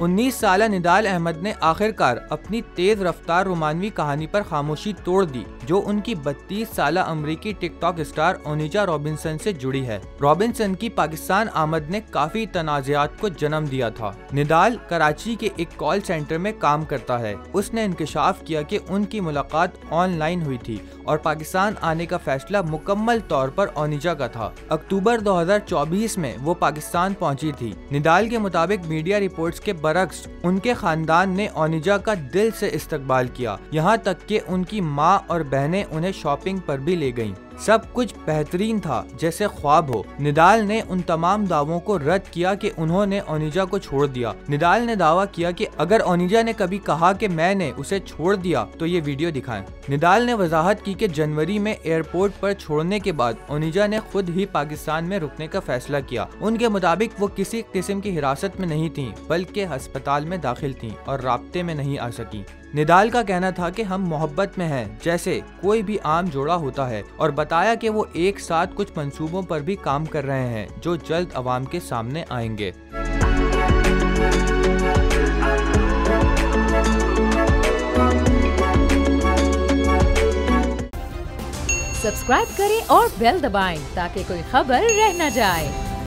19 साला निदाल अहमद ने आखिरकार अपनी तेज रफ्तार रोमानवी कहानी पर खामोशी तोड़ दी, जो उनकी 32 साला अमरीकी टिकटॉक स्टार ओनिजा रॉबिन्सन से जुड़ी है। रॉबिन्सन की पाकिस्तान आमद ने काफी तनाज़ात को जन्म दिया था। निदाल कराची के एक कॉल सेंटर में काम करता है। उसने इंकशाफ किया कि उनकी मुलाकात ऑनलाइन हुई थी और पाकिस्तान आने का फैसला मुकम्मल तौर पर ओनिजा का था। अक्टूबर 2024 में वो पाकिस्तान पहुंची थी। निदाल के मुताबिक मीडिया रिपोर्ट्स के बरक्स उनके खानदान ने ओनिजा का दिल से इस्तकबाल किया, यहाँ तक कि उनकी माँ और बहनें उन्हें शॉपिंग पर भी ले गईं। सब कुछ बेहतरीन था, जैसे ख्वाब हो। निदाल ने उन तमाम दावों को रद्द किया कि उन्होंने ओनिजा को छोड़ दिया। निदाल ने दावा किया कि अगर ओनिजा ने कभी कहा कि मैंने उसे छोड़ दिया तो ये वीडियो दिखाएं। निदाल ने वजाहत की कि जनवरी में एयरपोर्ट पर छोड़ने के बाद ओनिजा ने खुद ही पाकिस्तान में रुकने का फैसला किया। उनके मुताबिक वो किसी किस्म की हिरासत में नहीं थी, बल्कि अस्पताल में दाखिल थी और राब्ते में नहीं आ सकी। निदाल का कहना था कि हम मोहब्बत में हैं, जैसे कोई भी आम जोड़ा होता है, और बताया कि वो एक साथ कुछ मंसूबों पर भी काम कर रहे हैं जो जल्द अवाम के सामने आएंगे। सब्सक्राइब करें और बेल दबाएं ताकि कोई खबर रह न जाए।